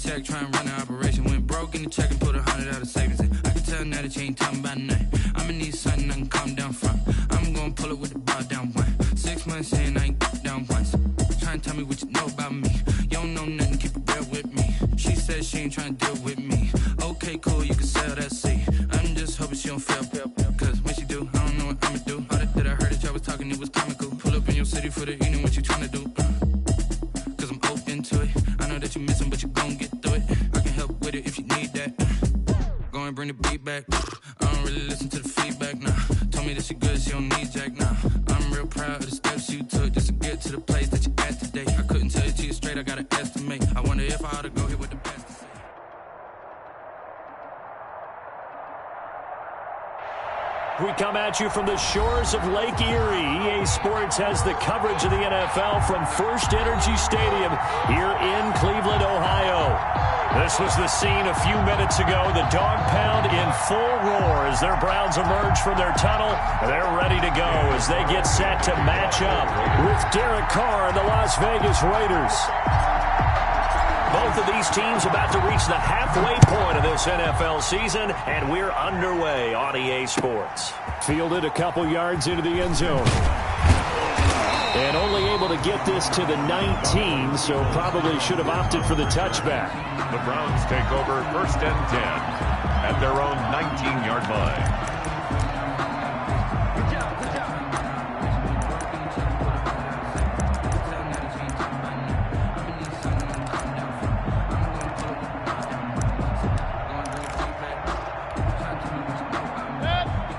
tech, try and run an operation. Went broke in the check and put 100 out of savings in. I can tell now that you ain't talking about nothing. I'ma need something I can calm down from. I'm gonna pull it with the bar down one. 6 months in, I ain't down once. Try and tell me what you know about me. You don't know nothing, keep it real with me. She said she ain't trying to deal with me. Okay, cool, you can sell that seat. I'm just hoping she don't fail. Cause when she do, I don't know what I'ma do. All that I heard that y'all was talking, it was comical. Pull up in your city for the evening, what you trying to do? Cause I'm open to it. I know that you missing, but you gon' get through it. I can help with it if you need that. Go and bring the beat back. I don't really listen to the feedback, nah. Told me that she good, she don't need jack, nah. I'm real proud of the steps you took just to get to the place that you at today. I couldn't tell you to you straight, I gotta estimate. I wonder if I ought to go here with the best to say. We come at you from the shores of Lake Erie. EA Sports has the coverage of the NFL from First Energy Stadium here in Cleveland, Ohio. This was the scene a few minutes ago. The dog pound in full roar as their Browns emerge from their tunnel. They're ready to go as they get set to match up with Derek Carr and the Las Vegas Raiders. Both of these teams about to reach the halfway point of this NFL season, and we're underway on EA Sports. Fielded a couple yards into the end zone. And only able to get this to the 19, so probably should have opted for the touchback. The Browns take over 1st and 10 at their own 19-yard line.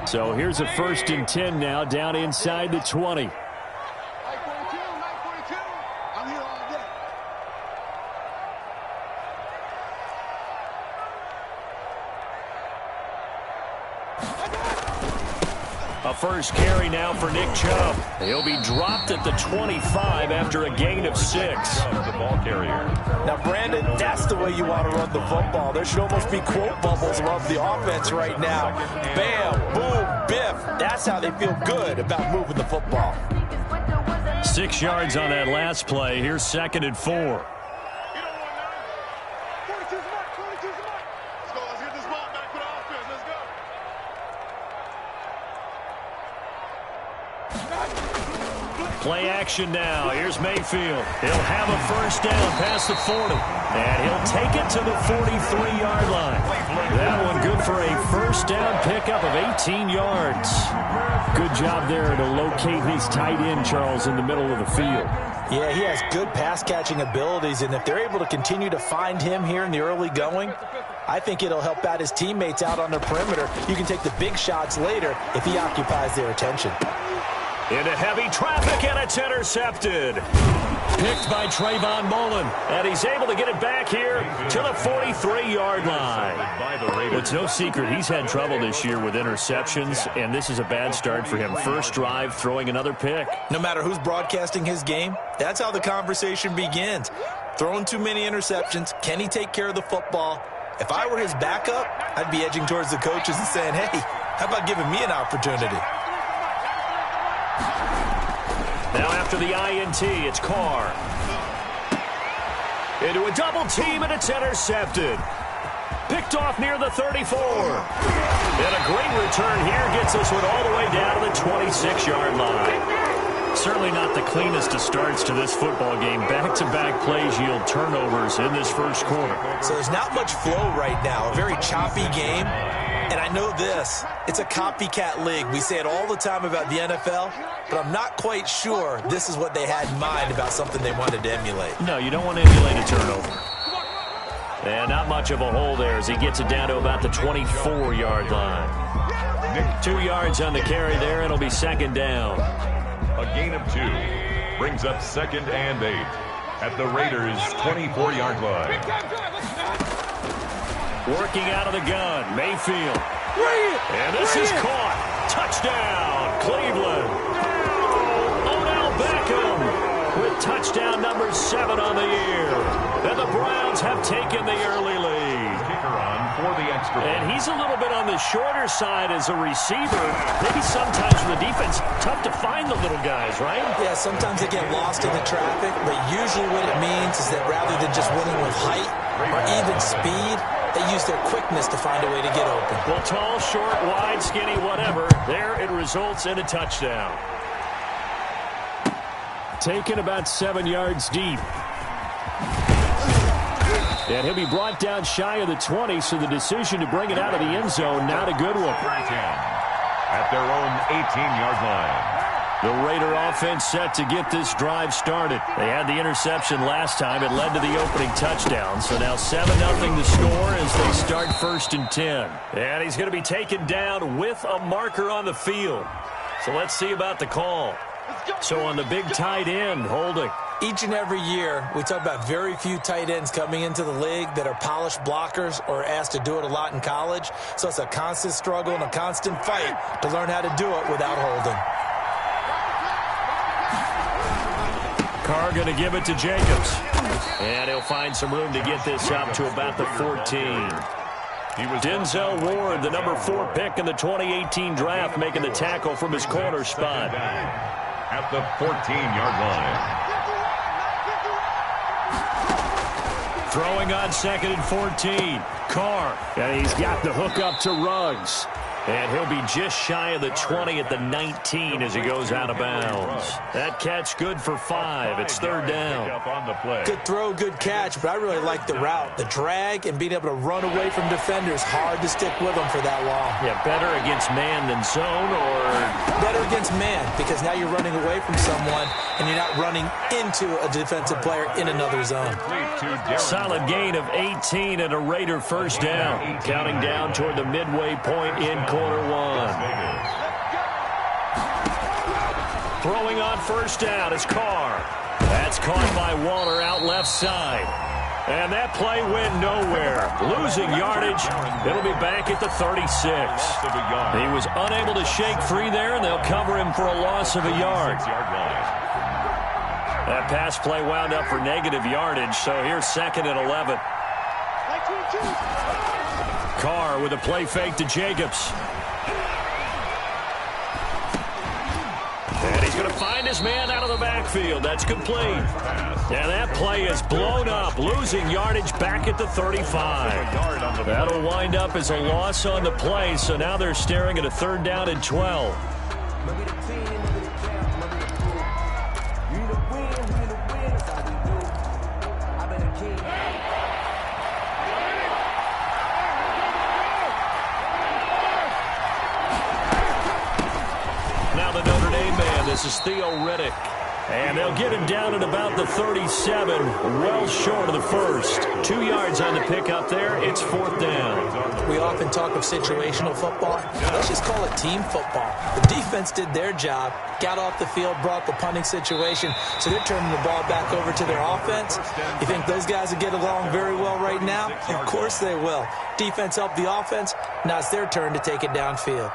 So here's a 1st and 10 now, down inside the 20. A first carry now for Nick Chubb. He'll be dropped at the 25 after a gain of 6. The ball carrier. Now, Brandon, that's the way you want to run the football. There should almost be quote bubbles above the offense right now. Bam, boom, biff. That's how they feel good about moving the football. 6 yards on that last play. Here's 2nd and 4. Play action now. Here's Mayfield. He'll have a first down past the 40. And he'll take it to the 43-yard line. That one good for a first down pickup of 18 yards. Good job there to locate his tight end, Charles, in the middle of the field. Yeah, he has good pass-catching abilities, and if they're able to continue to find him here in the early going, I think it'll help out his teammates out on their perimeter. You can take the big shots later if he occupies their attention. Into heavy traffic, and it's intercepted. Picked by Trayvon Mullen, and he's able to get it back here to the 43-yard line. It's no secret he's had trouble this year with interceptions, and this is a bad start for him. First drive, throwing another pick. No matter who's broadcasting his game, that's how the conversation begins. Throwing too many interceptions, can he take care of the football? If I were his backup, I'd be edging towards the coaches and saying, hey, how about giving me an opportunity? Now after the INT, it's Carr. Into a double team, and it's intercepted. Picked off near the 34. And a great return here gets this one all the way down to the 26-yard line. Certainly not the cleanest of starts to this football game. Back-to-back plays yield turnovers in this first quarter. So there's not much flow right now. A very choppy game. And I know this, it's a copycat league. We say it all the time about the NFL, but I'm not quite sure this is what they had in mind about something they wanted to emulate. No, you don't want to emulate a turnover. And not much of a hole there as he gets it down to about the 24-yard line. 2 yards on the carry there, and it'll be 2nd down. A gain of 2 brings up 2nd and 8 at the Raiders' 24-yard line. Working out of the gun, Mayfield. And this is caught. Touchdown, Cleveland. Odell Beckham with touchdown number 7 on the year. And the Browns have taken the early lead. Kicker on for the extra point. And he's a little bit on the shorter side as a receiver. Maybe sometimes for the defense, tough to find the little guys, right? Yeah, sometimes they get lost in the traffic, but usually what it means is that rather than just winning with height, or even speed, they use their quickness to find a way to get open. Well, tall, short, wide, skinny, whatever, there it results in a touchdown. Taken about 7 yards deep. And he'll be brought down shy of the 20, so the decision to bring it out of the end zone, not a good one. At their own 18-yard line. The Raider offense set to get this drive started. They had the interception last time. It led to the opening touchdown. So now 7-0 the score as they start 1st and 10. And he's going to be taken down with a marker on the field. So let's see about the call. So on the big tight end, holding. Each and every year, we talk about very few tight ends coming into the league that are polished blockers or asked to do it a lot in college. So it's a constant struggle and a constant fight to learn how to do it without holding. Carr going to give it to Jacobs. And he'll find some room to get this up to about the 14. Denzel Ward, the number 4 pick in the 2018 draft, making the tackle from his corner spot. At the 14-yard line. Throwing on 2nd and 14. Carr. And he's got the hook up to Ruggs. And he'll be just shy of the 20 at the 19 as he goes out of bounds. That catch good for 5. It's 3rd down. Good throw, good catch, but I really like the route. The drag and being able to run away from defenders. Hard to stick with them for that long. Yeah, better against man than zone, or? Better against man, because now you're running away from someone and you're not running into a defensive player in another zone. Solid gain of 18 and a Raider 1st down. Counting down toward the midway point in quarter 1. Throwing on 1st down is Carr. That's caught by Waller out left side. And that play went nowhere. Losing yardage. It'll be back at the 36. He was unable to shake free there, and they'll cover him for a loss of a yard. That pass play wound up for negative yardage, so here's 2nd and 11. Carr with a play fake to Jacobs. And he's going to find his man out of the backfield. That's complete. And that play is blown up, losing yardage back at the 35. That'll wind up as a loss on the play, so now they're staring at a 3rd down and 12. This is Theo Riddick. And they'll get him down at about the 37, well short of the 1st. 2 yards on the pickup there. It's 4th down. We often talk of situational football. Let's just call it team football. The defense did their job, got off the field, brought the punting situation, so they're turning the ball back over to their offense. You think those guys will get along very well right now? Of course they will. Defense helped the offense. Now it's their turn to take it downfield.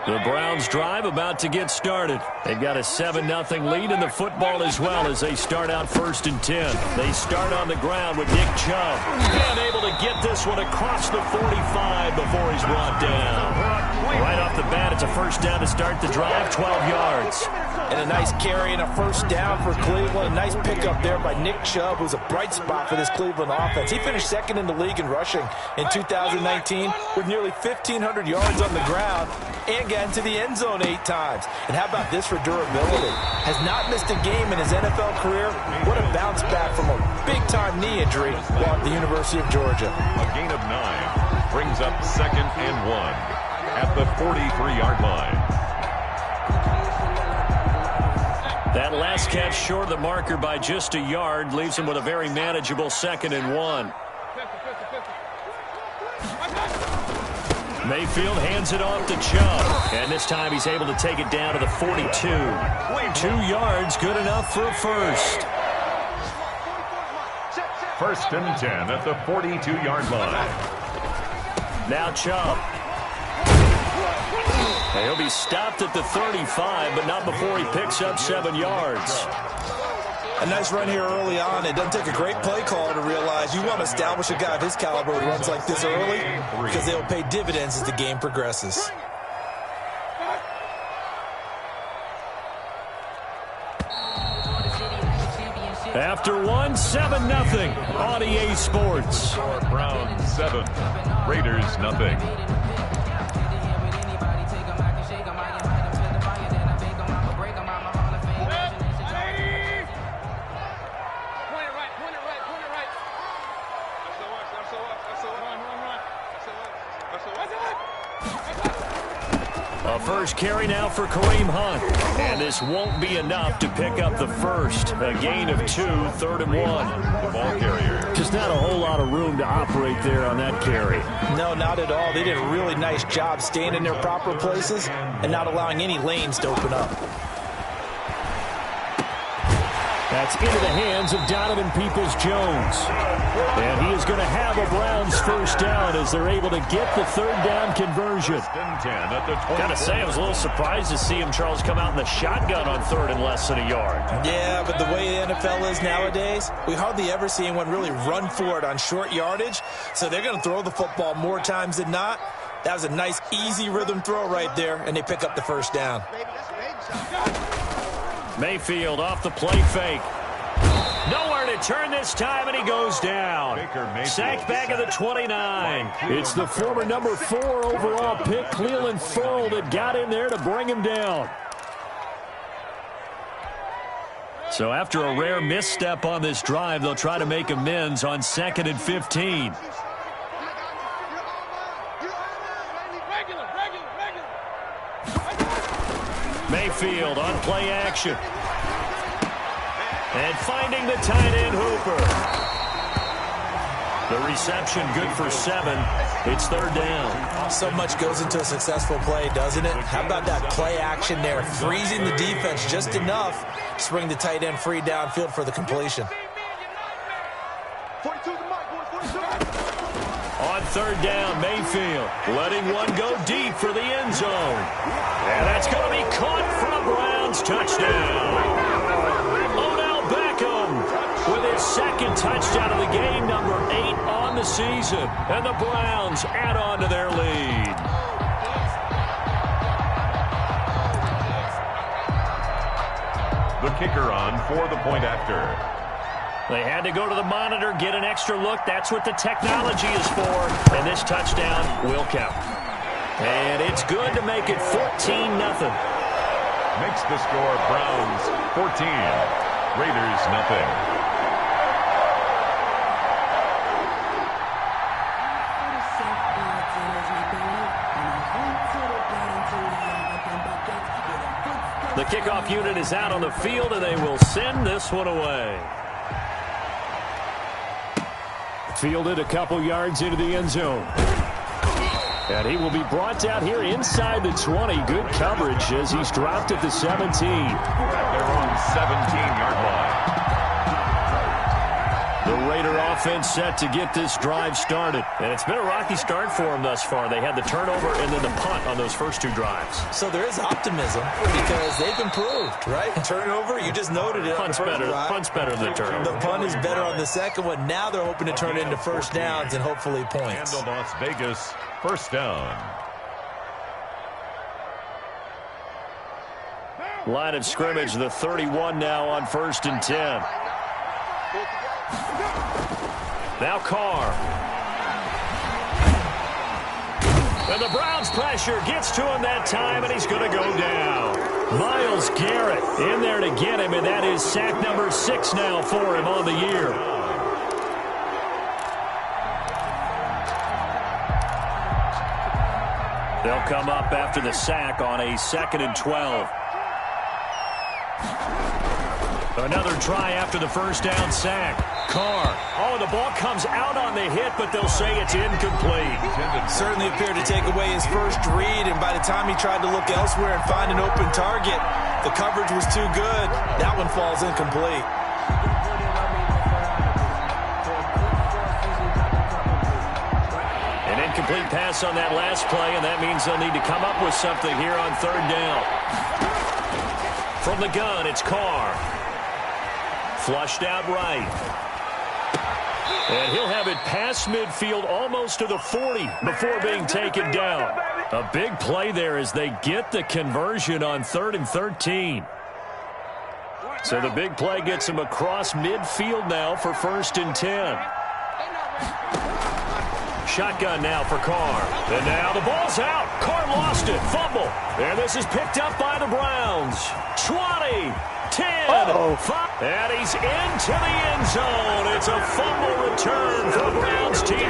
The Browns drive about to get started. They've got a 7-0 lead in the football as well as they start out 1st and 10. They start on the ground with Nick Chubb. And able to get this one across the 45 before he's brought down. Right off the bat, it's a 1st down to start the drive, 12 yards. And a nice carry and a 1st down for Cleveland. A nice pickup there by Nick Chubb, who's a bright spot for this Cleveland offense. He finished 2nd in the league in rushing in 2019 with nearly 1,500 yards on the ground and got into the end zone 8 times. And how about this for durability? Has not missed a game in his NFL career. What a bounce back from a big-time knee injury while at the University of Georgia. A gain of 9 brings up 2nd and 1 at the 43-yard line. That last catch short of the marker by just a yard leaves him with a very manageable 2nd and 1. Mayfield hands it off to Chubb. And this time he's able to take it down to the 42. 2 yards, good enough for a 1st. 1st and 10 at the 42-yard line. Now Chubb. And he'll be stopped at the 35, but not before he picks up 7 yards. A nice run here early on. It doesn't take a great play caller to realize you want to establish a guy of his caliber who runs like this early because they'll pay dividends as the game progresses. After one, 7-0 on EA Sports. Browns 7, Raiders 0. A first carry now for Kareem Hunt. And this won't be enough to pick up the first. A gain of 2, 3rd and 1. The ball carrier. Just not a whole lot of room to operate there on that carry. No, not at all. They did a really nice job staying in their proper places and not allowing any lanes to open up. That's into the hands of Donovan Peoples-Jones. And he is going to have a Browns first down as they're able to get the 3rd down conversion. Gotta say, I was a little surprised to see him, Charles, come out in the shotgun on 3rd and less than a yard. Yeah, but the way the NFL is nowadays, we hardly ever see anyone really run for it on short yardage. So they're going to throw the football more times than not. That was a nice, easy rhythm throw right there, and they pick up the first down. Mayfield off the play fake. Nowhere to turn this time, and he goes down. Sacked back at the 29. It's the former number 4 overall pick, Cleveland Ferrell, that got in there to bring him down. So after a rare misstep on this drive, they'll try to make amends on 2nd and 15. Mayfield on play action. And finding the tight end Hooper. The reception good for 7. It's 3rd down. So much goes into a successful play, doesn't it? How about that play action there? Freezing the defense just enough to bring the tight end free downfield for the completion. On 3rd down, Mayfield letting one go deep for the end zone. And that's going to be caught for a Browns touchdown. Odell Beckham with his 2nd touchdown of the game, number 8 on the season. And the Browns add on to their lead. The kicker on for the point after. They had to go to the monitor, get an extra look. That's what the technology is for. And this touchdown will count. And it's good to make it 14-0. Makes the score Browns 14, Raiders 0. The kickoff unit is out on the field, and they will send this one away. Fielded a couple yards into the end zone. And he will be brought down here inside the 20. Good coverage as he's dropped at the 17. They're on 17-yard line. The Raider offense set to get this drive started. And it's been a rocky start for them thus far. They had the turnover and then the punt on those first 2 drives. So there is optimism because they've improved, right? Turnover, you just noted it. Punt's better than the turnover. The punt is better on the second one. Now they're hoping to turn it into first downs and hopefully points. And Las Vegas, first down. Line of scrimmage, the 31 now on 1st and 10. Now Carr. And the Browns pressure gets to him that time, and he's going to go down. Myles Garrett in there to get him, and that is sack number 6 now for him on the year. They'll come up after the sack on a 2nd and 12. Another try after the first down sack. Carr. Oh, the ball comes out on the hit, but they'll say it's incomplete. Certainly appeared to take away his first read, and by the time he tried to look elsewhere and find an open target, the coverage was too good. That one falls incomplete. An incomplete pass on that last play, and that means they'll need to come up with something here on 3rd down. From the gun, it's Carr. Flushed out right. And he'll have it past midfield almost to the 40 before being taken down. A big play there as they get the conversion on 3rd and 13. So the big play gets him across midfield now for 1st and 10. Shotgun now for Carr. And now the ball's out. Carr lost it. Fumble. And this is picked up by the Browns. 20, 10, 5. And he's into the end zone. It's a fumble return for the Browns TD.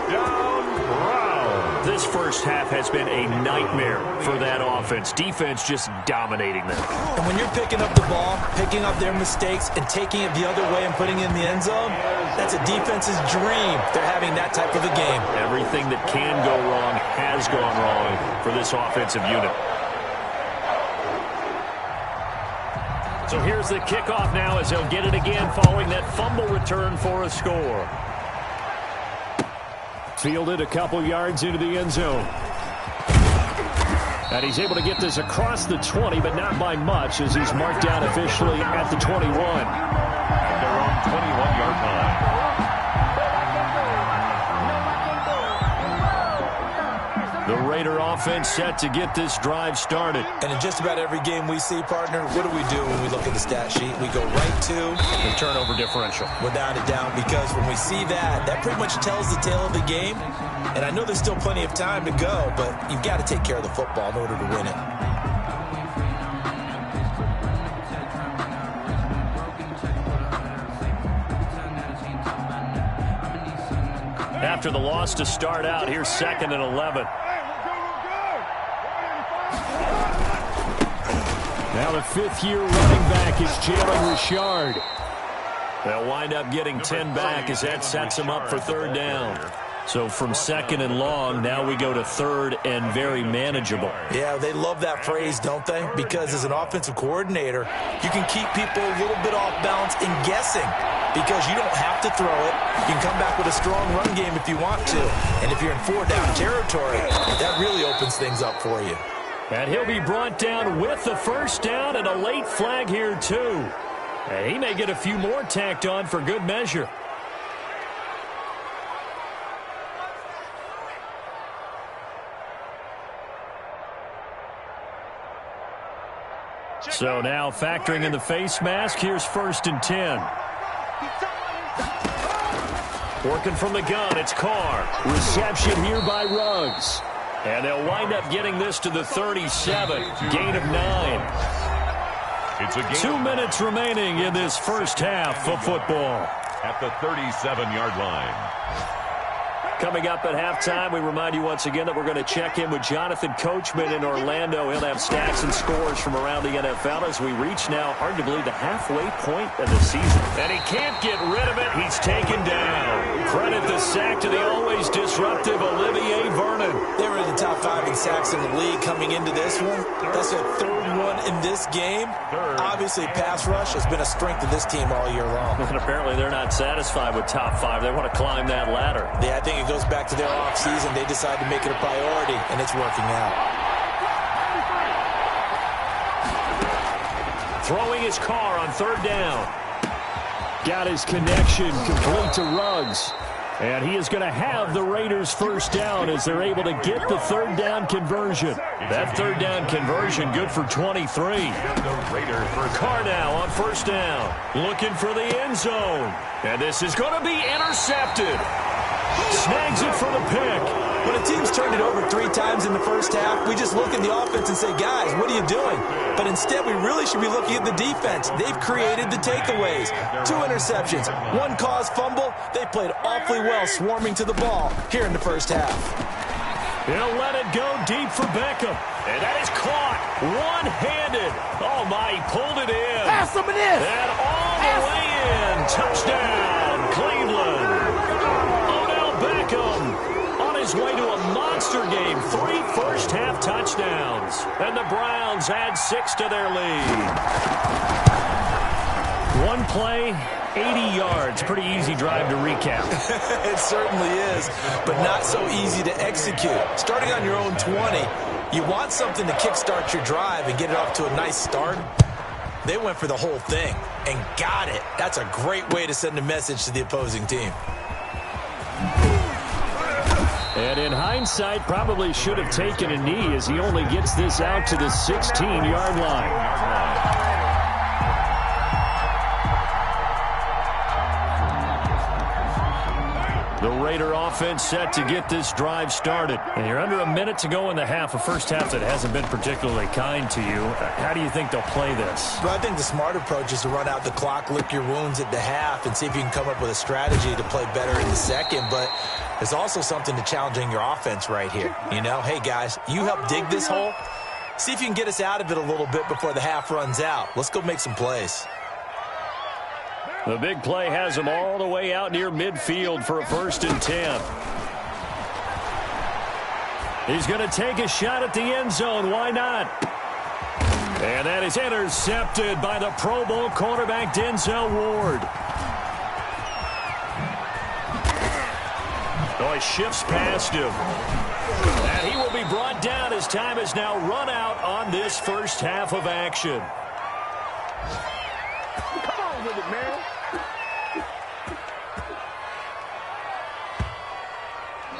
Touchdown, Browns. This first half has been a nightmare for that offense. Defense just dominating them. And when you're picking up the ball, picking up their mistakes, and taking it the other way and putting it in the end zone, that's a defense's dream. They're having that type of a game. Everything that can go wrong has gone wrong for this offensive unit. So here's the kickoff now as they'll get it again following that fumble return for a score. Fielded a couple yards into the end zone. And he's able to get this across the 20, but not by much as he's marked down officially at the 21. At their own 21-yard line. The Raider offense set to get this drive started. And in just about every game we see, partner, what do we do when we look at the stat sheet? We go right to the turnover differential. Without a doubt, because when we see that, that pretty much tells the tale of the game. And I know there's still plenty of time to go, but you've got to take care of the football in order to win it. After the loss to start out, here's 2nd and 11. Now the 5th-year running back is Jalen Richard. They'll wind up getting 10 back as that sets them up for 3rd down. So from 2nd and long, now we go to 3rd and very manageable. Yeah, they love that phrase, don't they? Because as an offensive coordinator, you can keep people a little bit off balance and guessing because you don't have to throw it. You can come back with a strong run game if you want to. And if you're in 4-down territory, that really opens things up for you. And he'll be brought down with the 1st down and a late flag here, too. And he may get a few more tacked on for good measure. So now factoring in the face mask, here's 1st and 10. Working from the gun, it's Carr. Reception here by Ruggs. And they'll wind up getting this to the 37. Gain of 9. It's a gain. 2 minutes remaining in this first half of football. At the 37-yard line. Coming up at halftime, we remind you once again that we're going to check in with Jonathan Coachman in Orlando. He'll have stats and scores from around the NFL as we reach now, hard to believe, the halfway point of the season. And he can't get rid of it. He's taken down. Credit the sack to the always disruptive Olivier Vernon. They were in the top 5 in sacks in the league coming into this one. That's their 3rd one in this game. Obviously, pass rush has been a strength of this team all year long. And apparently they're not satisfied with top 5. They want to climb that ladder. Yeah, I think it goes back to their offseason. They decided to make it a priority, and it's working out. Throwing his Carr on 3rd down. Got his connection complete to Ruggs. And he is going to have the Raiders' 1st down as they're able to get the 3rd down conversion. That 3rd down conversion good for 23. Carr now on 1st down. Looking for the end zone. And this is going to be intercepted. Snags it for the pick. When a team's turned it over 3 times in the first half, we just look at the offense and say, guys, what are you doing? But instead, we really should be looking at the defense. They've created the takeaways. 2 interceptions, 1 caused fumble. They played awfully well swarming to the ball here in the first half. He'll let it go deep for Beckham. And that is caught one-handed. Oh, my, he pulled it in. Pass him it is. And all the way in. Touchdown, Cleveland. Odell Beckham on his way to a monster game. 3 first-half touchdowns. And the Browns add 6 to their lead. 1 play, 80 yards. Pretty easy drive to recap. It certainly is, but not so easy to execute. Starting on your own 20, you want something to kickstart your drive and get it off to a nice start. They went for the whole thing and got it. That's a great way to send a message to the opposing team. And in hindsight, probably should have taken a knee as he only gets this out to the 16-yard line. The Raider offense set to get this drive started. And you're under a minute to go in the half, a first half that hasn't been particularly kind to you. How do you think they'll play this? Well, I think the smart approach is to run out the clock, lick your wounds at the half, and see if you can come up with a strategy to play better in the second. But there's also something to challenging your offense right here. You know, hey, guys, you help dig this hole. See if you can get us out of it a little bit before the half runs out. Let's go make some plays. The big play has him all the way out near midfield for a 1st and 10. He's going to take a shot at the end zone. Why not? And that is intercepted by the Pro Bowl cornerback Denzel Ward. Oh, he shifts past him. And he will be brought down as time has now run out on this first half of action. Come on with it, man.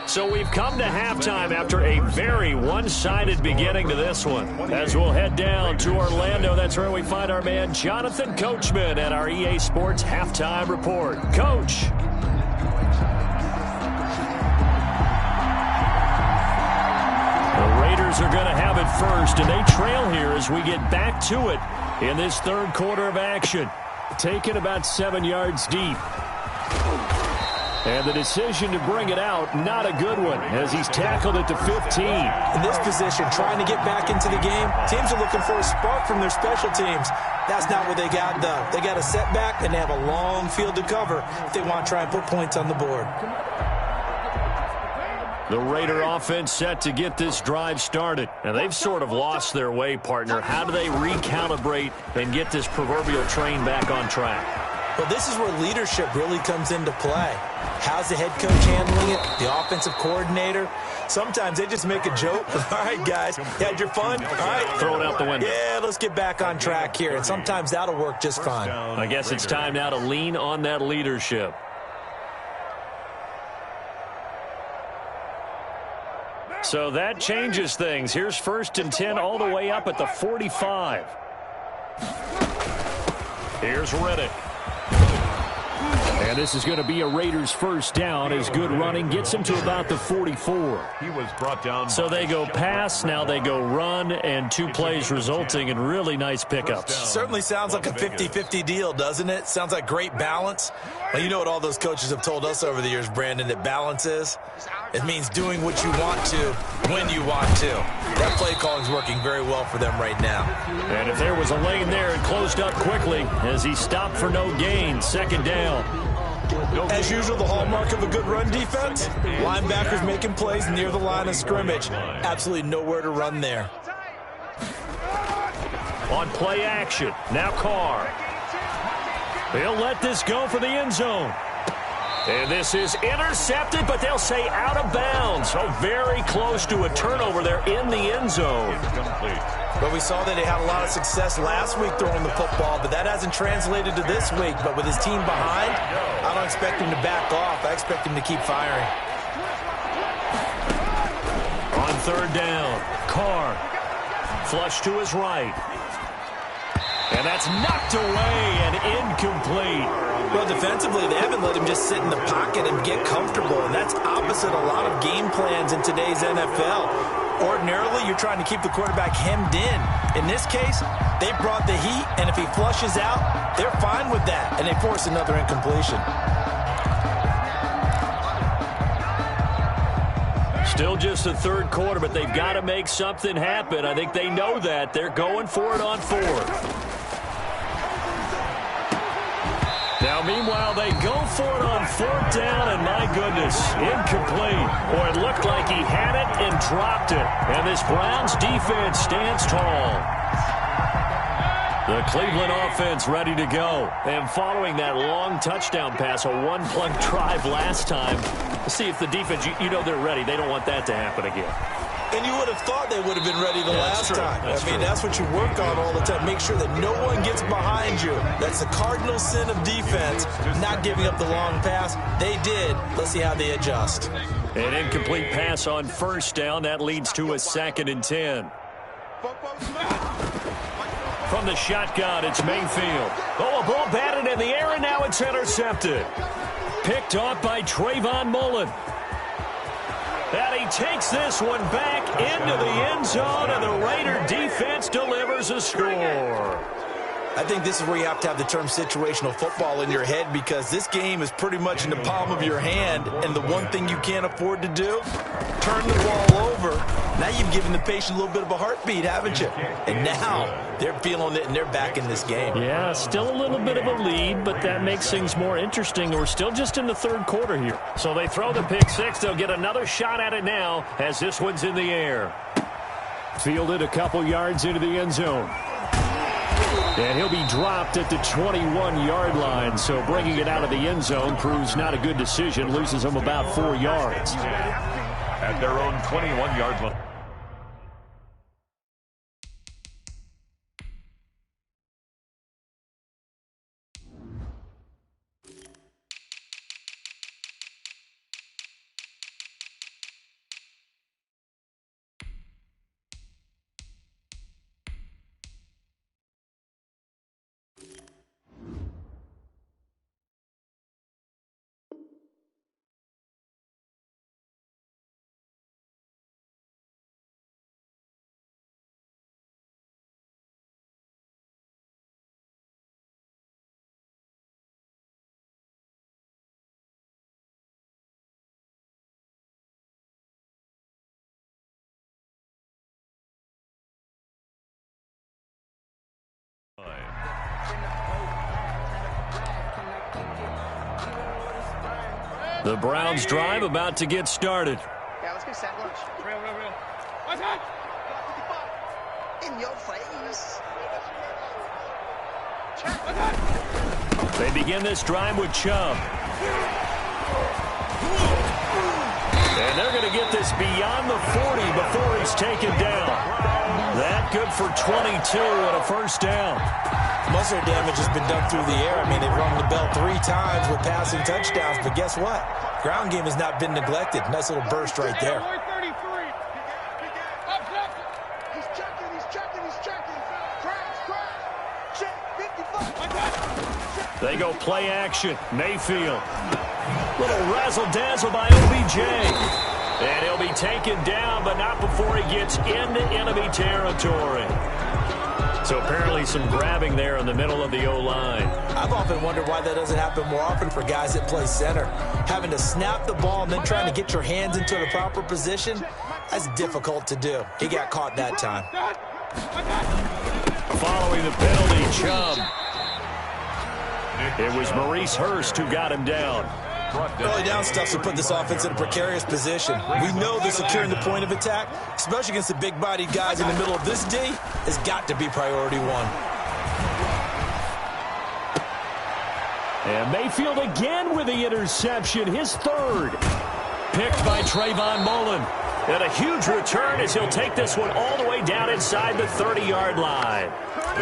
So we've come to halftime after a very one-sided beginning to this one. As we'll head down to Orlando, that's where we find our man Jonathan Coachman at our EA Sports Halftime Report. Coach. The Raiders are going to have it first, and they trail here as we get back to it in this third quarter of action. Taken about 7 yards deep. And the decision to bring it out, not a good one, as he's tackled at the 15. In this position, trying to get back into the game, teams are looking for a spark from their special teams. That's not what they got, though. They got a setback, and they have a long field to cover if they want to try and put points on the board. The Raider offense set to get this drive started. And they've sort of lost their way, partner. How do they recalibrate and get this proverbial train back on track? Well, this is where leadership really comes into play. How's the head coach handling it? The offensive coordinator? Sometimes they just make a joke. All right, guys, you had your fun? All right. Throw it out the window. Yeah, let's get back on track here. And sometimes that'll work just fine. I guess it's time now to lean on that leadership. So that changes things. Here's 1st and 10 all the way up at the 45. Here's Reddick. And this is going to be a Raiders first down as good running gets him to about the 44. He was brought down. So they go pass, now they go run, and 2 plays resulting in really nice pickups. Certainly sounds like a 50-50 deal, doesn't it? Sounds like great balance. Well, you know what all those coaches have told us over the years, Brandon, that balance is? It means doing what you want to when you want to. That play calling is working very well for them right now. And if there was a lane there, it closed up quickly as he stopped for no gain. 2nd down. As usual, the hallmark of a good run defense, linebackers making plays near the line of scrimmage. Absolutely nowhere to run there. On play action, now Carr. They'll let this go for the end zone. And this is intercepted, but they'll say out of bounds. So very close to a turnover there in the end zone. But we saw that he had a lot of success last week throwing the football, but that hasn't translated to this week. But with his team behind, I don't expect him to back off. I expect him to keep firing. On 3rd down, Carr. Flush to his right. And that's knocked away and incomplete. Well, defensively, they haven't let him just sit in the pocket and get comfortable, and that's opposite a lot of game plans in today's NFL. Ordinarily, you're trying to keep the quarterback hemmed in. In this case, they brought the heat, and if he flushes out, they're fine with that, and they force another incompletion. Still just the 3rd quarter, but they've got to make something happen. I think they know that. They're going for it on 4th. Now, meanwhile, they go for it on 4th down, and my goodness, incomplete. Or it looked like he had it and dropped it. And this Browns defense stands tall. The Cleveland offense ready to go. And following that long touchdown pass, a one-play drive last time, see if the defense, you know they're ready. They don't want that to happen again. And you would have thought they would have been ready the last time. That's what you work on all the time. Make sure that no one gets behind you. That's the cardinal sin of defense, not giving up the long pass. They did. Let's see how they adjust. An incomplete pass on 1st down. That leads to a 2nd and 10. From the shotgun, it's Mayfield. Oh, a ball batted in the air, and now it's intercepted. Picked off by Trayvon Mullen. And he takes this one back into the end zone, and the Raider defense delivers a score. I think this is where you have to have the term situational football in your head, because this game is pretty much in the palm of your hand, and the one thing you can't afford to do, turn the ball over. Now you've given the patient a little bit of a heartbeat, haven't you? And now they're feeling it, and they're back in this game. Yeah, still a little bit of a lead, but that makes things more interesting. We're still just in the third quarter here. So they throw the pick six. They'll get another shot at it now as this one's in the air. Fielded a couple yards into the end zone. And he'll be dropped at the 21-yard line, so bringing it out of the end zone proves not a good decision, loses him about 4 yards. At their own 21-yard line. The Browns drive about to get started. Yeah, let's go sack lunch. Real. In your face. They begin this drive with Chubb. And they're going to get this beyond the 40 before he's taken down. That good for 22 and a first down. Most of their damage has been done through the air. I mean, they've rung the bell 3 times with passing touchdowns, but guess what? Ground game has not been neglected. Nice little burst right there. He's checking. Check, 55. They go play action. Mayfield. Little razzle-dazzle by OBJ. And he'll be taken down, but not before he gets into enemy territory. So apparently some grabbing there in the middle of the O-line. I've often wondered why that doesn't happen more often for guys that play center. Having to snap the ball and then trying to get your hands into the proper position, that's difficult to do. He got caught that time. Following the penalty, Chubb. It was Maurice Hurst who got him down. Early down stuff to put this offense in a precarious position. We know that securing the point of attack, especially against the big-bodied guys in the middle of this D, has got to be priority one. And Mayfield again with the interception, his third. Picked by Trayvon Mullen. And a huge return as he'll take this one all the way down inside the 30-yard line.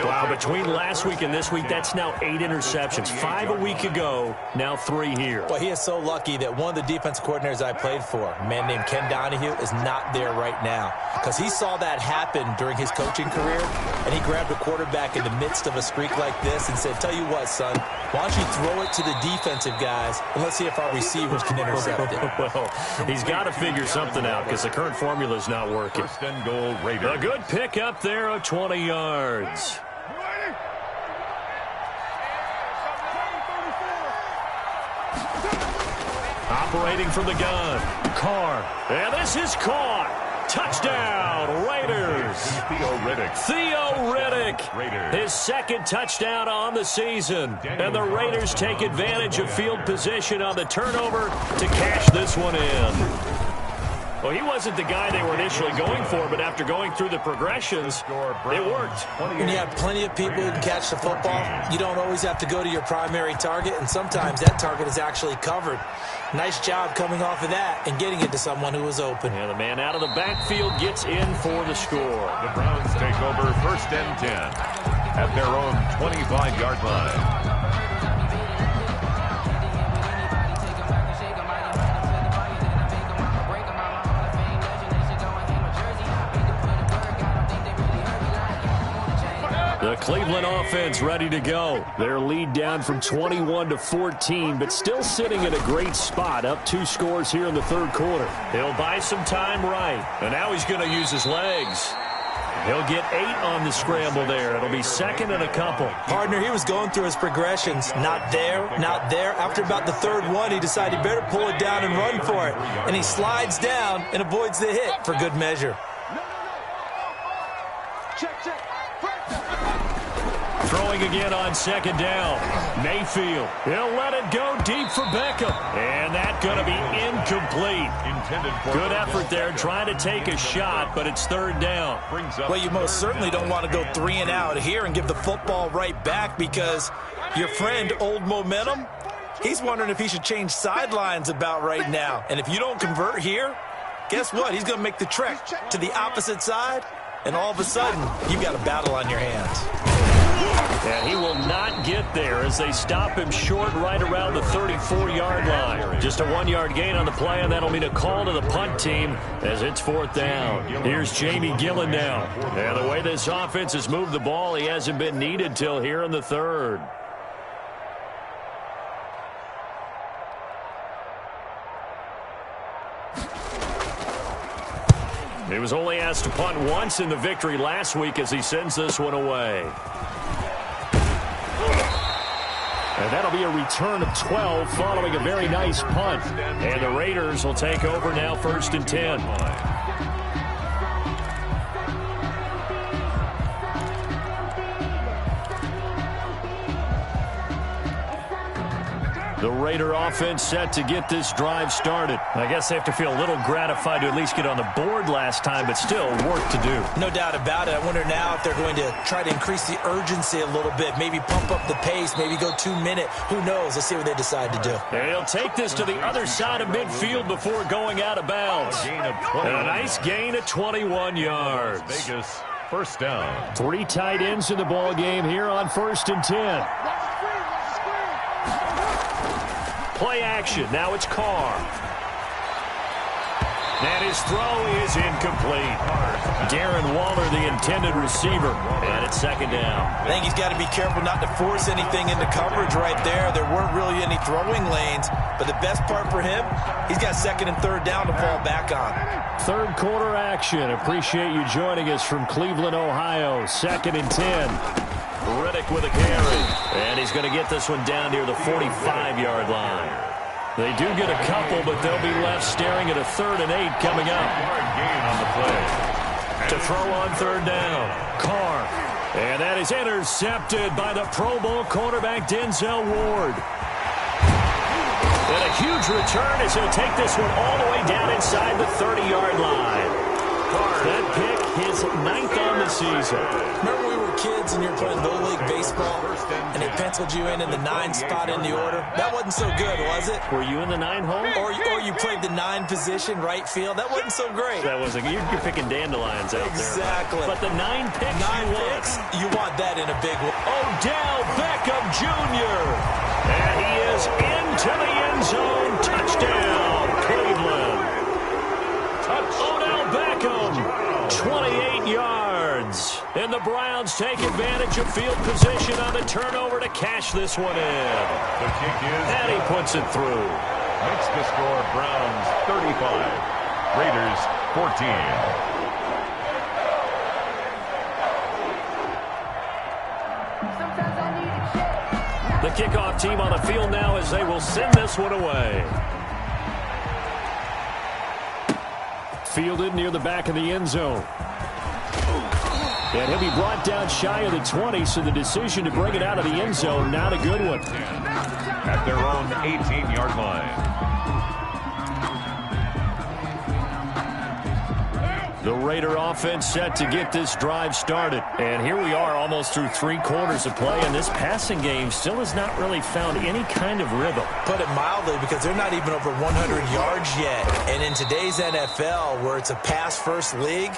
Wow, between last week and this week, that's now 8 interceptions. 5 a week ago, now 3 here. Well, he is so lucky that one of the defense coordinators I played for, a man named Ken Donahue, is not there right now. Because he saw that happen during his coaching career, and he grabbed a quarterback in the midst of a streak like this and said, tell you what, son, why don't you throw it to the defensive guys, and let's see if our receivers can intercept it. Well, he's got to figure something out because the current formula is not working. First and goal, Raiders. A good pick up there of 20 yards. Operating from the gun, Carr. And this is caught. Touchdown, Raiders. Theo Riddick. His second touchdown on the season. And the Raiders take advantage of field position on the turnover to cash this one in. Well, he wasn't the guy they were initially going for, but after going through the progressions, it worked. When you have plenty of people who can catch the football, you don't always have to go to your primary target, and sometimes that target is actually covered. Nice job coming off of that and getting it to someone who was open. And the man out of the backfield gets in for the score. The Browns take over first and 10 at their own 25-yard line. The Cleveland offense ready to go. Their lead down from 21 to 14, but still sitting in a great spot, up 2 scores here in the third quarter. He'll buy some time right, and now he's going to use his legs. He'll get 8 on the scramble there. It'll be second and a couple. Partner, he was going through his progressions. Not there, not there. After about the third one, he decided he better pull it down and run for it. And he slides down and avoids the hit for good measure. Check. Throwing again on second down. Mayfield. He'll let it go deep for Beckham. And that's going to be incomplete. Good effort there trying to take a shot, but it's third down. Well, you most certainly don't want to go 3 and out here and give the football right back because your friend, Old Momentum, he's wondering if he should change sidelines about right now. And if you don't convert here, guess what? He's going to make the trek to the opposite side, and all of a sudden, you've got a battle on your hands. And he will not get there as they stop him short right around the 34-yard line. Just a 1-yard gain on the play, and that'll mean a call to the punt team as it's fourth down. Here's Jamie Gillen now. And the way this offense has moved the ball, he hasn't been needed till here in the third. He was only asked to punt once in the victory last week as he sends this one away. And that'll be a return of 12 following a very nice punt. And the Raiders will take over now, 1st and 10. The Raider offense set to get this drive started. I guess they have to feel a little gratified to at least get on the board last time, but still work to do. No doubt about it. I wonder now if they're going to try to increase the urgency a little bit, maybe pump up the pace, maybe go 2-minute. Who knows? Let's see what they decide to do. And he'll take this to the other side of midfield before going out of bounds. A nice gain of 21 yards. Vegas, first down. 3 tight ends in the ball game here on 1st and 10. Play action. Now it's Carr. And his throw is incomplete. Darren Waller, the intended receiver. And it's second down. I think he's got to be careful not to force anything into coverage right there. There weren't really any throwing lanes. But the best part for him, he's got second and third down to fall back on. Third quarter action. Appreciate you joining us from Cleveland, Ohio. 2nd and 10. Riddick with a carry. And he's going to get this one down near the 45-yard line. They do get a couple, but they'll be left staring at a 3rd and 8 coming up. Gain on the play. To throw on third down. Carr. And that is intercepted by the Pro Bowl cornerback Denzel Ward. And a huge return as he'll take this one all the way down inside the 30-yard line. That pick, his 9th on the season. Remember when we were kids and you were playing Little League Baseball and they penciled you in the 9 spot in the order? That wasn't so good, was it? Were you in the 9 hole? Or you played the 9 position, right field? That wasn't so great. That wasn't. You're picking dandelions out exactly. there. But the 9 picks you want that in a big one. Odell Beckham Jr. And he is into the end zone. Touchdown, Cleveland. Odell Beckham, 28 yards. And the Browns take advantage of field position on the turnover to cash this one in. The kick is and he puts it through. Makes the score Browns 35, Raiders 14. The kickoff team on the field now as they will send this one away. Fielded near the back of the end zone. And he'll be brought down shy of the 20, so the decision to bring it out of the end zone, not a good one. At their own 18-yard line. The Raider offense set to get this drive started. And here we are almost through 3 quarters of play, and this passing game still has not really found any kind of rhythm. Put it mildly, because they're not even over 100 yards yet. And in today's NFL, where it's a pass-first league,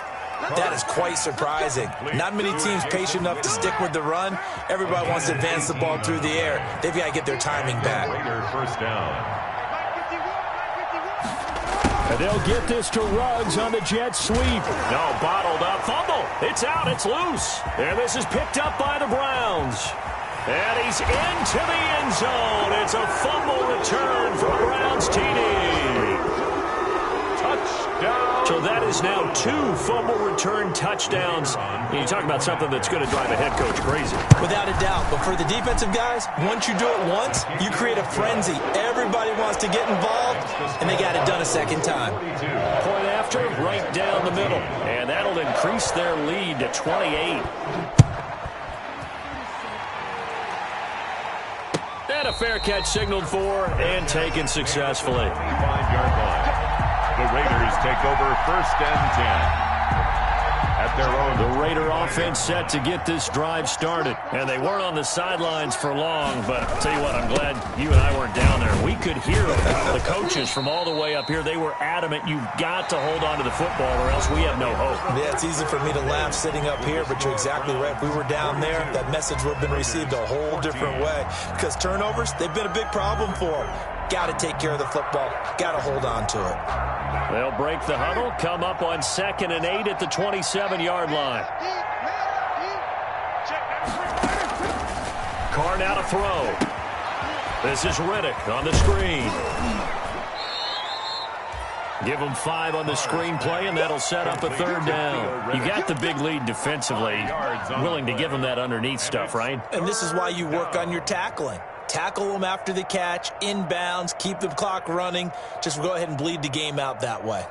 that is quite surprising. Not many teams patient enough to stick with the run. Everybody wants to advance the ball through the air. They've got to get their timing back. Raider first down. And they'll get this to Ruggs on the jet sweep. No, bottled up. Fumble. It's out. It's loose. And this is picked up by the Browns. And he's into the end zone. It's a fumble return for Browns TD. Touchdown. So that is now 2 fumble return touchdowns. You talk about something that's going to drive a head coach crazy. Without a doubt. But for the defensive guys, once you do it once, you create a frenzy. Everybody wants to get involved, and they got it done a second time. Point after, right down the middle. And that'll increase their lead to 28. And a fair catch signaled for and taken successfully. 5-yard line. The Raiders take over 1st and 10. At their own. The Raider offense set to get this drive started. And they weren't on the sidelines for long, but I'll tell you what, I'm glad you and I weren't down there. We could hear the coaches from all the way up here. They were adamant, you've got to hold on to the football or else we have no hope. Yeah, it's easy for me to laugh sitting up here, but you're exactly right. If we were down there, that message would have been received a whole different way. Because turnovers, they've been a big problem for them. Got to take care of the football. Got to hold on to it. They'll break the huddle, come up on 2nd and 8 at the 27-yard line. Carr now to throw. This is Riddick on the screen. Give them 5 on the screen play, and that'll set up a 3rd down. You got the big lead defensively. Willing to give them that underneath stuff, right? And this is why you work on your tackling. Tackle them after the catch, inbounds, keep the clock running. Just go ahead and bleed the game out that way.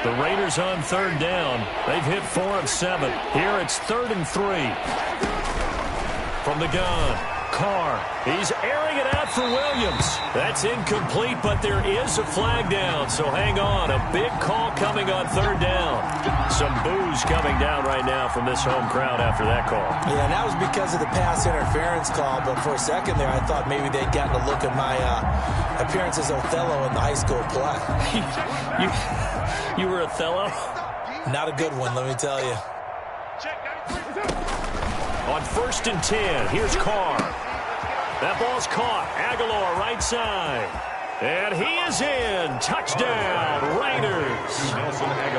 The Raiders on 3rd down. They've hit 4 of 7. Here it's 3rd and 3. From the gun, Carr. He's airing it out for Williams. That's incomplete, but there is a flag down, so hang on. A big call coming on 3rd down. Some boos coming down right now from this home crowd after that call. Yeah, and that was because of the pass interference call, but for a second there, I thought maybe they'd gotten a look at my appearance as Othello in the high school play. You were Othello? Not a good one, let me tell you. On 1st and 10, here's Carr. That ball's caught. Aguilar right side. And he is in. Touchdown, Raiders.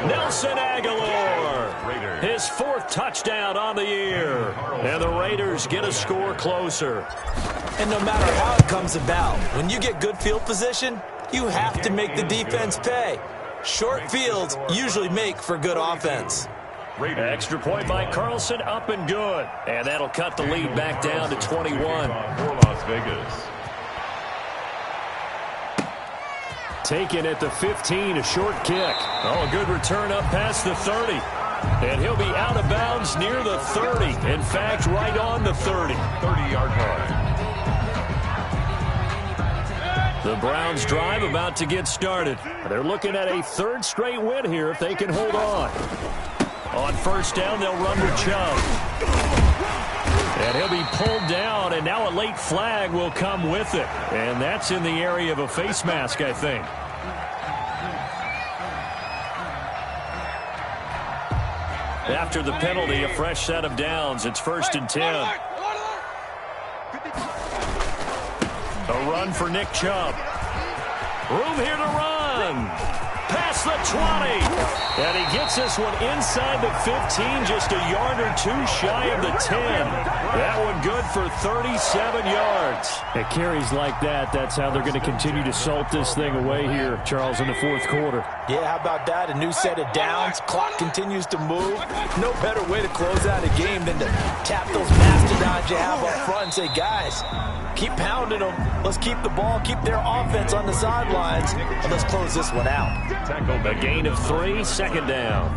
Nelson Aguilar. His 4th touchdown on the year. And the Raiders get a score closer. And no matter how it comes about, when you get good field position, you have to make the defense pay. Short fields usually make for good offense. Extra point by Carlson, up and good. And that'll cut the lead back down to 21. For Las Vegas. Taken at the 15, a short kick. Oh, a good return up past the 30. And he'll be out of bounds near the 30. In fact, right on the 30. 30-yard line. The Browns drive about to get started. They're looking at a 3rd straight win here if they can hold on. On 1st down, they'll run with Chubb. And he'll be pulled down, and now a late flag will come with it. And that's in the area of a face mask, I think. After the penalty, a fresh set of downs. It's 1st and 10. A run for Nick Chubb. Room here to run. Past the 20. And he gets this one inside the 15, just a yard or 2 shy of the 10. That one good for 37 yards. At carries like that, that's how they're going to continue to salt this thing away here, Charles, in the 4th quarter. Yeah, how about that? A new set of downs. Clock continues to move. No better way to close out a game than to tap those mastodons you have up front and say, guys, keep pounding them. Let's keep the ball, keep their offense on the sidelines, and let's close this one out. A gain of 3, 2nd down.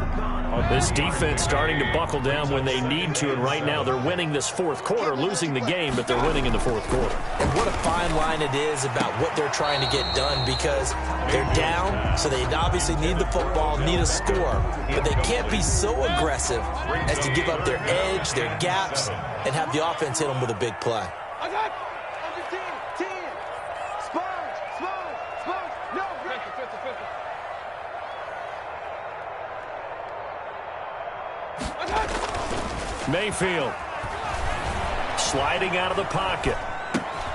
This defense starting to buckle down when they need to, and right now they're winning this 4th quarter, losing the game, but they're winning in the 4th quarter. And what a fine line it is about what they're trying to get done, because they're down, so they obviously need the football, need a score, but they can't be so aggressive as to give up their edge, their gaps, and have the offense hit them with a big play. Mayfield sliding out of the pocket.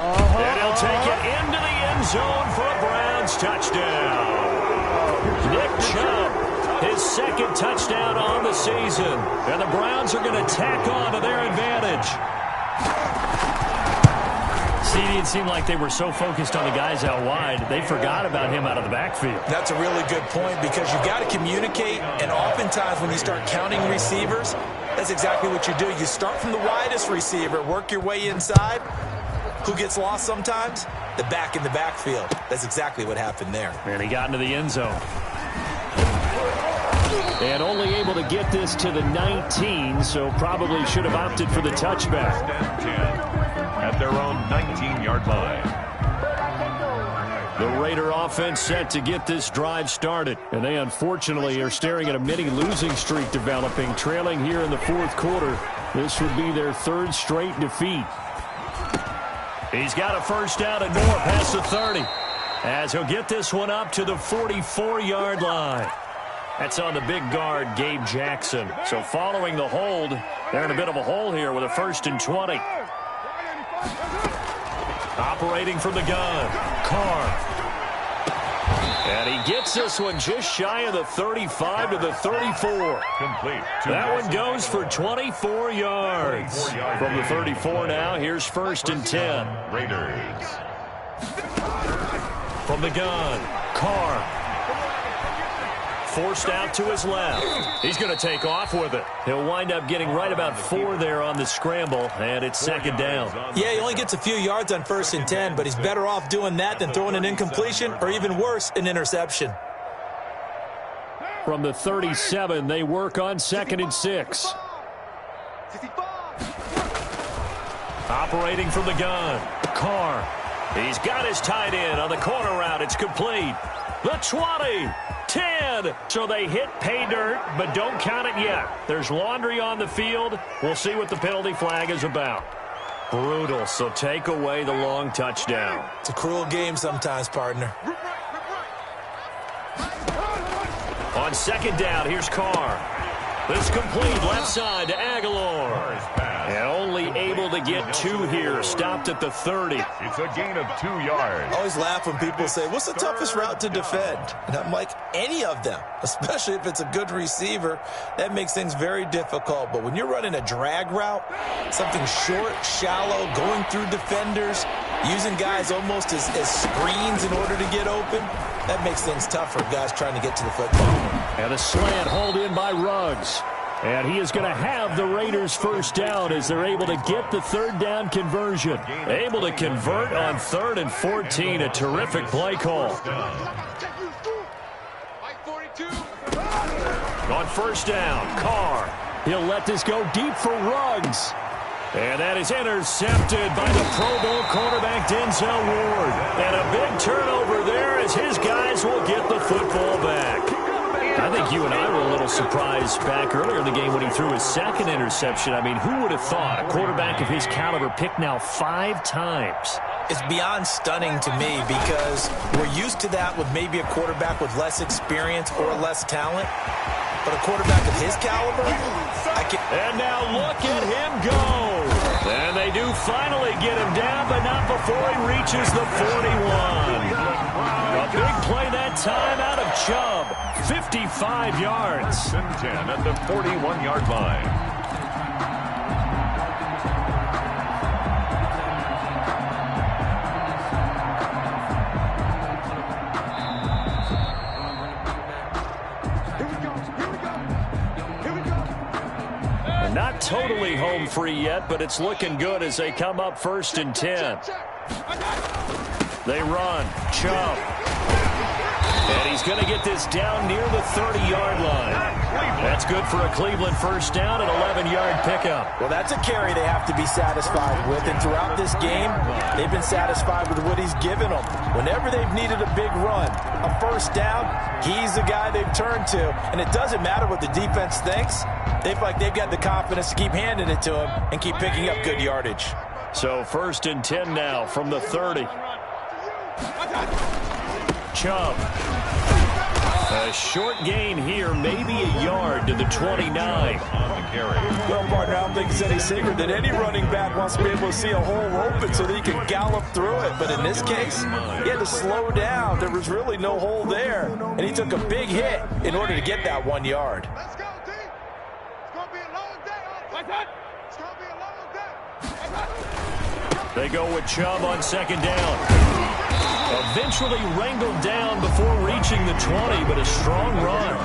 And he'll take it into the end zone for a Browns touchdown. second touchdown on the season. And the Browns are going to tack on to their advantage. CD, it seemed like they were so focused on the guys out wide, they forgot about him out of the backfield. That's a really good point because you've got to communicate, and oftentimes when you start counting receivers, that's exactly what you do. You start from the widest receiver, work your way inside. Who gets lost sometimes? The back in the backfield. That's exactly what happened there. And he got into the end zone. And only able to get this to the 19, so probably should have opted for the touchback. At their own 19-yard line. The Raider offense set to get this drive started. And they unfortunately are staring at a mini losing streak developing, trailing here in the fourth quarter. This would be their third straight defeat. He's got a first down and more past the 30. As he'll get this one up to the 44-yard line. That's on the big guard, Gabe Jackson. So following the hold, they're in a bit of a hole here with a 1st and 20. Operating from the gun, Carr. And he gets this one just shy of the 35 to the 34. Complete. That one goes for 24 yards. From the 34 now, here's 1st and 10. Raiders. From the gun, Carr. Forced out to his left. He's going to take off with it. He'll wind up getting right about 4 there on the scramble, and it's 2nd down. Yeah, he only gets a few yards on 1st and 10, but he's better off doing that than throwing an incompletion or even worse, an interception. From the 37, they work on 2nd and 6. Operating from the gun, Carr. He's got his tight end on the corner route. It's complete. The 20, 10. So they hit pay dirt, but don't count it yet. There's laundry on the field. We'll see what the penalty flag is about. Brutal, so take away the long touchdown. It's a cruel game sometimes, partner. On 2nd down, here's Carr. This complete left side to Aguilar. And only able to get 2 here. Stopped at the 30. It's a gain of 2 yards. I always laugh when people say, what's the toughest route to defend? And I'm like, any of them, especially if it's a good receiver. That makes things very difficult. But when you're running a drag route, something short, shallow, going through defenders, using guys almost as screens in order to get open, that makes things tough for guys trying to get to the football. And a slant hauled in by Ruggs. And he is going to have the Raiders' first down as they're able to get the 3rd down conversion. Able to convert on 3rd and 14. A terrific play call. On 1st down, Carr. He'll let this go deep for Ruggs. And that is intercepted by the Pro Bowl cornerback Denzel Ward. And a big turnover there as his guys will get the football back. I think you and I were a little surprised back earlier in the game when he threw his 2nd interception. I mean, who would have thought a quarterback of his caliber picked now 5 times? It's beyond stunning to me because we're used to that with maybe a quarterback with less experience or less talent. But a quarterback of his caliber, And now look at him go. And they do finally get him down, but not before he reaches the 41. A big play that time out of Chubb. 55 yards. 10 at the 41-yard line. Not totally home free yet, but it's looking good as they come up 1st and 10. They run. Chubb. And he's going to get this down near the 30-yard line. That's good for a Cleveland first down, an 11-yard pickup. Well, that's a carry they have to be satisfied with. And throughout this game, they've been satisfied with what he's given them. Whenever they've needed a big run, a first down, he's the guy they've turned to. And it doesn't matter what the defense thinks. They feel like they've got the confidence to keep handing it to him and keep picking up good yardage. So 1st and 10 now from the 30. Chubb. A short gain here, maybe a yard to the 29. On the carry. Well, partner, I don't think it's any secret that any running back wants to be able to see a hole open so that he can gallop through it. But in this case, he had to slow down. There was really no hole there. And he took a big hit in order to get that 1 yard. Let's go, D. It's going to be a long day. It's going to be a long day. They go with Chubb on second down. Eventually wrangled down before reaching the 20, but a strong run.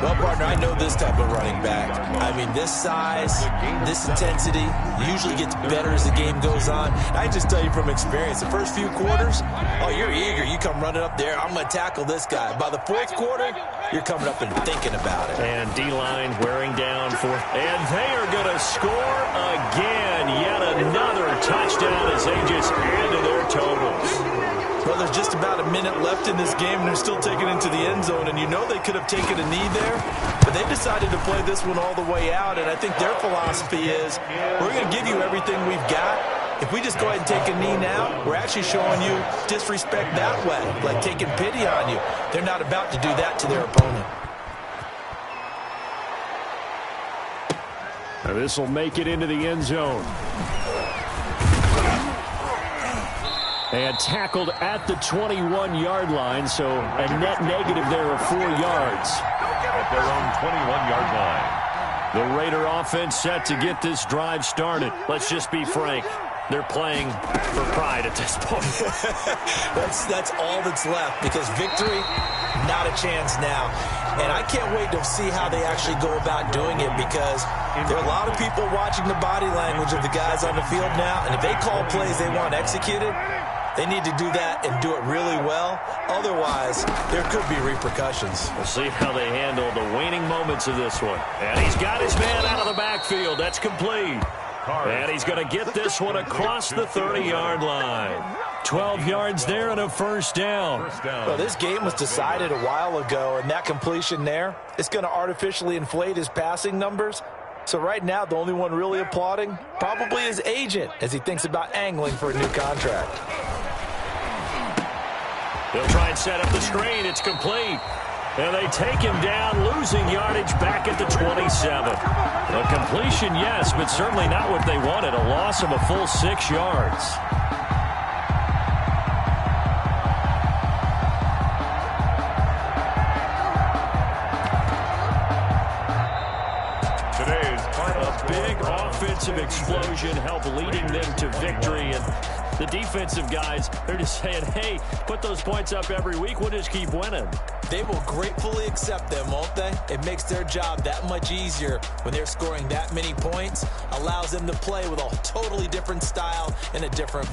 Well, partner, I know this type of running back. I mean, this size, this intensity usually gets better as the game goes on. I just tell you from experience, the first few quarters, oh, you're eager. You come running up there, I'm going to tackle this guy. By the fourth quarter, you're coming up and thinking about it. And D-line wearing down for, and they are going to score again. Yet another touchdown as they just add to their totals. Well, there's just about a minute left in this game, and they're still taking it into the end zone. And you know they could have taken a knee there, but they decided to play this one all the way out. And I think their philosophy is, we're going to give you everything we've got. If we just go ahead and take a knee now, we're actually showing you disrespect that way, like taking pity on you. They're not about to do that to their opponent. Now this will make it into the end zone. And tackled at the 21-yard line, so a net negative there of 4 yards. At their own 21-yard line. The Raider offense set to get this drive started. Let's just be frank. They're playing for pride at this point. That's all that's left, because victory, not a chance now. And I can't wait to see how they actually go about doing it, because there are a lot of people watching the body language of the guys on the field now, and if they call plays they want executed, they need to do that and do it really well. Otherwise, there could be repercussions. We'll see how they handle the waning moments of this one. And he's got his man out of the backfield. That's complete. And he's going to get this one across the 30-yard line. 12 yards there and a first down. Well, this game was decided a while ago, and that completion there, it's going to artificially inflate his passing numbers. So right now, the only one really applauding probably his agent as he thinks about angling for a new contract. They'll try and set up the screen. It's complete. And they take him down, losing yardage back at the 27. A completion, yes, but certainly not what they wanted. A loss of a full 6 yards. A big offensive explosion helped leading them to victory. And the defensive guys, they're just saying, hey, put those points up every week. We'll just keep winning. They will gratefully accept them, won't they? It makes their job that much easier when they're scoring that many points. Allows them to play with a totally different style and a different